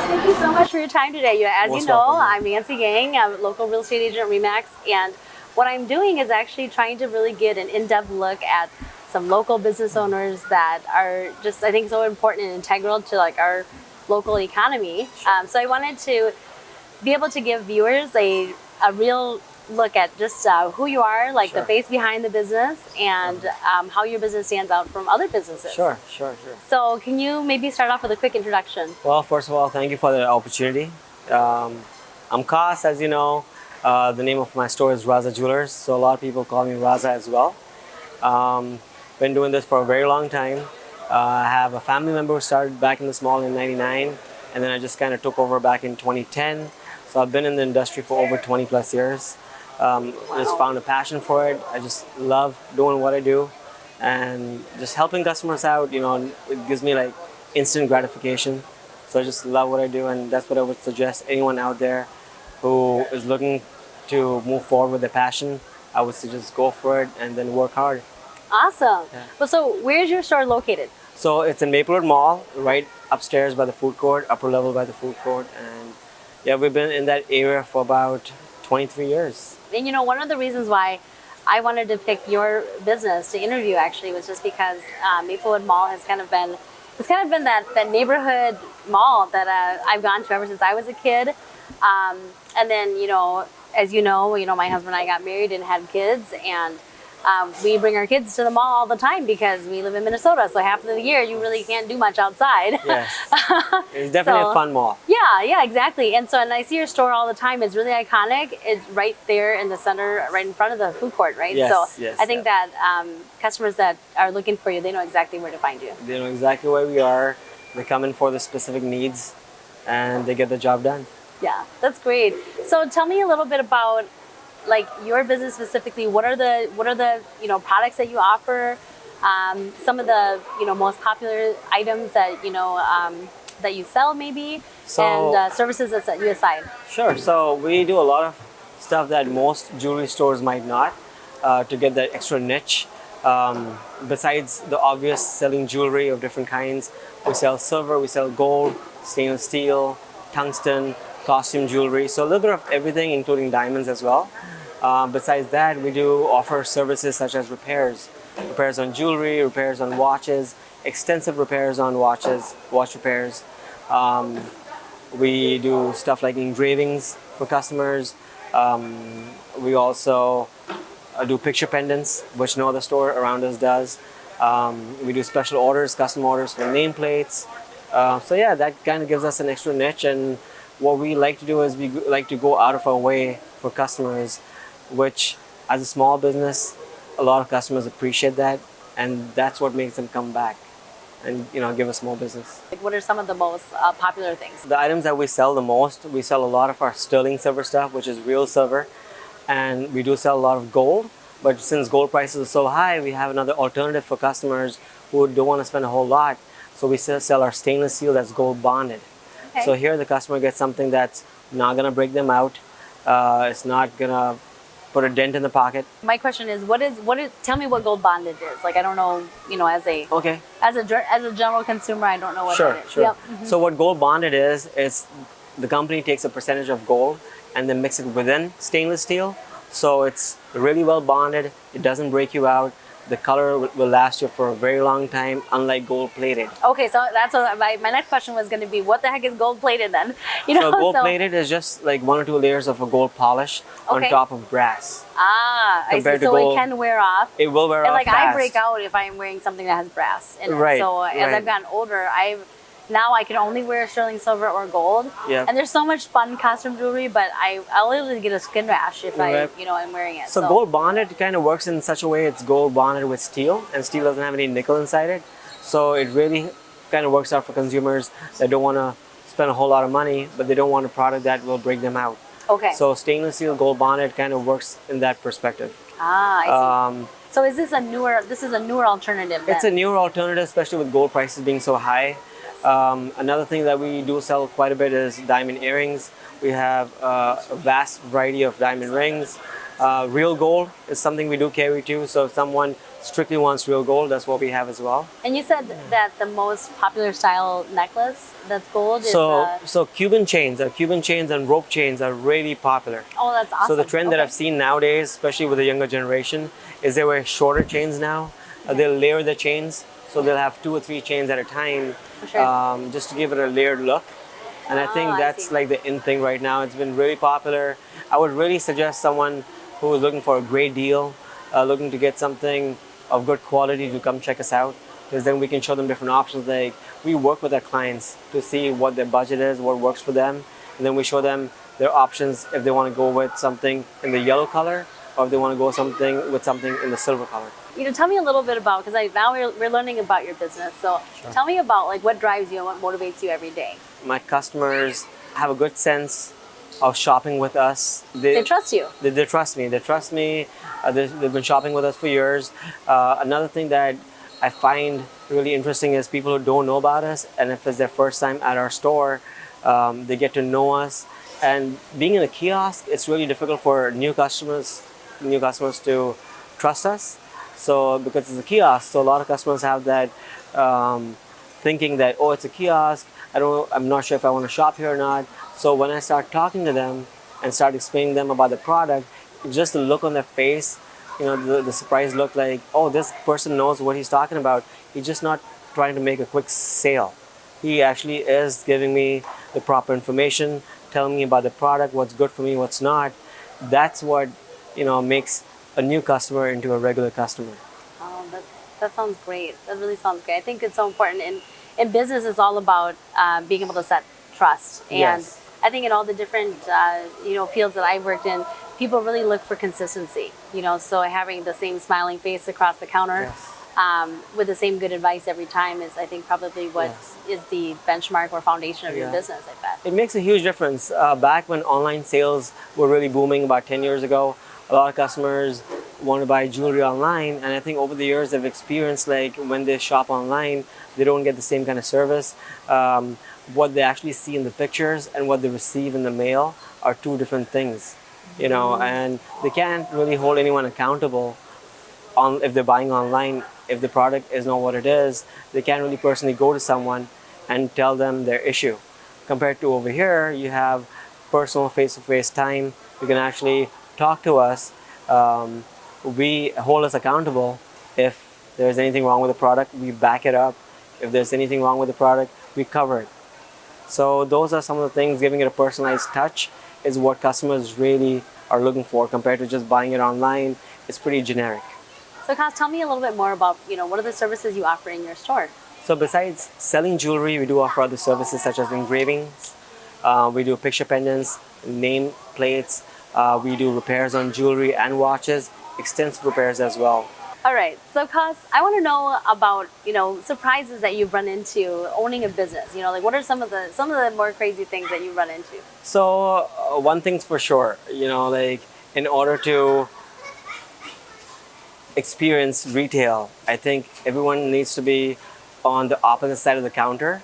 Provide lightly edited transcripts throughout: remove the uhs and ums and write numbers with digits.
Thank you so much for your time today. As Most you know, welcome. I'm Nancy.Yang. I'm a local real estate agent at Remax, and what I'm doing is actually trying to really get an in-depth look at some local business owners that are just, I think, so important and integral to like our local economy. So I wanted to be able to give viewers a real look at just who you are, like the face behind the business, and how your business stands out from other businesses. Sure. So can you maybe start off with a quick introduction? Well, first of all, thank you for the opportunity. I'm Kas, as you know. The name of my store is Raza Jewelers, so a lot of people call me Raza as well. Been doing this for a very long time. I have a family member who started back in this mall in '99, and then I just kind of took over back in 2010. So I've been in the industry for over 20 plus years. Just found a passion for it. I just love doing what I do and just helping customers out. You know, it gives me like instant gratification. So I just love what I do, and that's what I would suggest anyone out there who is looking to move forward with their passion. I would suggest go for it and then work hard. Awesome. Yeah. Well, so where's your store located? So it's in Maplewood Mall, right upstairs by the food court, upper level by the food court, and yeah, we've been in that area for about 23 years. And you know, one of the reasons why I wanted to pick your business to interview actually was just because Maplewood Mall has kind of been, that neighborhood mall that I've gone to ever since I was a kid. And then, as you know, my husband and I got married and had kids, and we bring our kids to the mall all the time because we live in Minnesota. So half of the year, you really can't do much outside. Yes, it's definitely a fun mall. Yeah, exactly. And I see your store all the time. It's really iconic. It's right there in the center, right in front of the food court, right? Yes, I think that customers that are looking for you, they know exactly where to find you. They know exactly where we are. They come in for the specific needs, and they get the job done. Yeah, that's great. So tell me a little bit about like your business specifically. What are the products that you offer? Some of the most popular items that that you sell maybe, and services that set you aside. Sure. So we do a lot of stuff that most jewelry stores might not, to get that extra niche. Besides the obvious selling jewelry of different kinds, we sell silver, we sell gold, stainless steel, tungsten, costume jewelry. So a little bit of everything, including diamonds as well. Besides that, we do offer services such as repairs on jewelry, repairs on watches, extensive repairs on watches, watch repairs. We do stuff like engravings for customers. We also do picture pendants, which no other store around us does. We do special orders, custom orders for nameplates. So yeah, that kind of gives us an extra niche, and what we like to do is we like to go out of our way for customers, which as a small business, a lot of customers appreciate that, and that's what makes them come back and give us more business. Like, what are some of the most popular things? The items that we sell the most, we sell a lot of our sterling silver stuff, which is real silver, and we do sell a lot of gold. But since gold prices are so high, we have another alternative for customers who don't want to spend a whole lot. So we sell our stainless steel that's gold bonded. Okay. So here the customer gets something that's not going to break them out. It's not going to put a dent in the pocket. My question is, tell me what gold bonded is. Like, I don't know, as a general consumer, I don't know what that is. Sure. Yep. So what gold bonded is the company takes a percentage of gold and then mix it within stainless steel. So it's really well bonded. It doesn't break you out. The color will last you for a very long time, unlike gold plated. Okay, so that's what my next question was going to be. What the heck is gold plated then? So gold plated is just like 1 or 2 layers of a gold polish on top of brass. I see. So it can wear off. It will wear off like fast. I break out if I'm wearing something that has brass in it. Right. So as I've gotten older, now I can only wear sterling silver or gold. Yeah. And there's so much fun costume jewelry, but I'll literally get a skin rash if I'm wearing it. So gold bonded kind of works in such a way, it's gold bonded with steel, and steel doesn't have any nickel inside it. So it really kind of works out for consumers that don't want to spend a whole lot of money, but they don't want a product that will break them out. Okay. So stainless steel gold bonded kind of works in that perspective. I see. So is this a newer alternative then? It's a newer alternative, especially with gold prices being so high. Another thing that we do sell quite a bit is diamond earrings. We have a vast variety of diamond rings. Real gold is something we do carry too. So if someone strictly wants real gold, that's what we have as well. And you said that the most popular style necklace that's gold is. So Cuban chains and rope chains are really popular. Oh, that's awesome. So the trend that Okay. I've seen nowadays, especially with the younger generation, is they wear shorter chains now. They'll layer the chains, so they'll have 2 or 3 chains at a time, For sure. just to give it a layered look. And I think I that's see. like the in thing right now. It's been really popular. I would really suggest someone who is looking for a great deal, looking to get something of good quality, to come check us out, because then we can show them different options. Like, we work with our clients to see what their budget is, what works for them, and then we show them their options if they want to go with something in the yellow color, or if they want to go with something in the silver color. Tell me a little bit about, because now we're learning about your business. So tell me about like what drives you and what motivates you every day. My customers have a good sense of shopping with us. They trust you. They trust me. They trust me. They've been shopping with us for years. Another thing that I find really interesting is people who don't know about us, and if it's their first time at our store, they get to know us. And being in a kiosk, it's really difficult for new customers to trust us. So because it's a kiosk, so a lot of customers have that thinking that, oh, it's a kiosk, I'm not sure if I want to shop here or not. So when I start talking to them and start explaining them about the product, just the look on their face, the surprised look, like, oh, this person knows what he's talking about. He's just not trying to make a quick sale. He actually is giving me the proper information, telling me about the product, what's good for me, what's not. That's what, makes a new customer into a regular customer. Oh, that sounds great. That really sounds great. I think it's so important. In business, it's all about being able to set trust. And Yes. I think in all the different fields that I've worked in, people really look for consistency. So having the same smiling face across the counter, Yes. with the same good advice every time is, I think, probably what is the benchmark or foundation of your business, I bet. It makes a huge difference. Back when online sales were really booming about 10 years ago, a lot of customers want to buy jewelry online, and I think over the years they've experienced, like, when they shop online, they don't get the same kind of service. What they actually see in the pictures and what they receive in the mail are two different things, and they can't really hold anyone accountable if they're buying online. If the product is not what it is, they can't really personally go to someone and tell them their issue. Compared to over here, you have personal face-to-face time. You can actually talk to us. We hold us accountable. If there's anything wrong with the product, we back it up. If there's anything wrong with the product, we cover it. So those are some of the things. Giving it a personalized touch is what customers really are looking for, compared to just buying it online. It's pretty generic. So, Kaz, tell me a little bit more about, what are the services you offer in your store? So besides selling jewelry, we do offer other services such as engravings. We do picture pendants, name plates. We do repairs on jewelry and watches, extensive repairs as well. All right. So, Kaz, I want to know about, surprises that you've run into owning a business. Like, what are some of the more crazy things that you run into? So one thing's for sure, like, in order to experience retail, I think everyone needs to be on the opposite side of the counter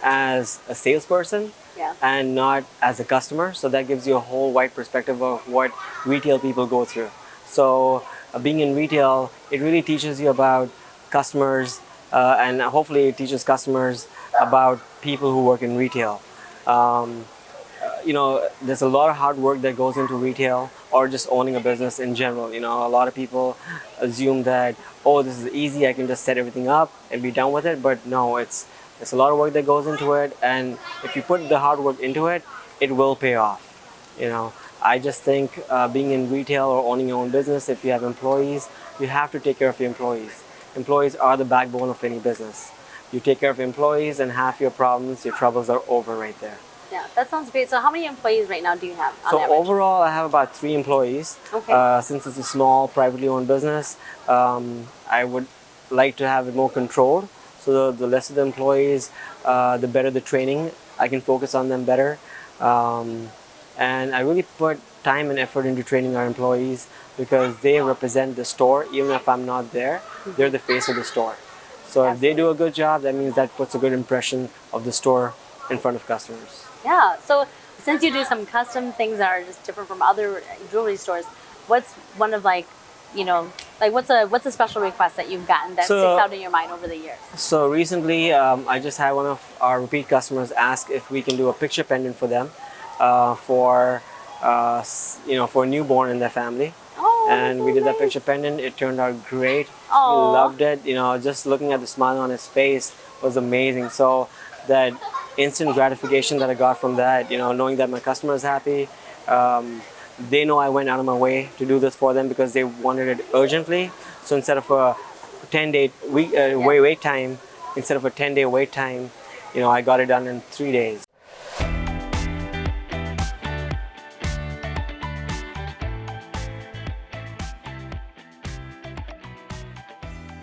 as a salesperson and not as a customer. So that gives you a whole wide perspective of what retail people go through. So being in retail, it really teaches you about customers, and hopefully it teaches customers about people who work in retail. There's a lot of hard work that goes into retail or just owning a business in general. A lot of people assume that, oh, this is easy, I can just set everything up and be done with it. But no, it's a lot of work that goes into it. And if you put the hard work into it, it will pay off. I just think being in retail or owning your own business, if you have employees, you have to take care of your employees. Employees are the backbone of any business. You take care of your employees and half your problems, your troubles are over right there. Yeah, that sounds great. So how many employees right now do you have on So average? overall, I have about 3 employees. Okay. Since it's a small, privately owned business, I would like to have it more controlled. So the less of the employees, the better the training. I can focus on them better. And I really put time and effort into training our employees because they represent the store. Even if I'm not there, they're the face of the store. So if they do a good job, that means that puts a good impression of the store in front of customers. Yeah. So since you do some custom things that are just different from other jewelry stores, what's one of like you know, like what's a special request that you've gotten that So- sticks out in your mind over the years? So recently, I just had one of our repeat customers ask if we can do a picture pendant for them, for a newborn in their family. Oh, And that's we so did that nice. picture pendant. It turned out great. He Aw. loved it. Just looking at the smile on his face was amazing. So that instant gratification that I got from that, knowing that my customer is happy, they know I went out of my way to do this for them because they wanted it urgently. So instead of a 10-day wait time, instead of a 10-day wait time, I got it done in 3 days.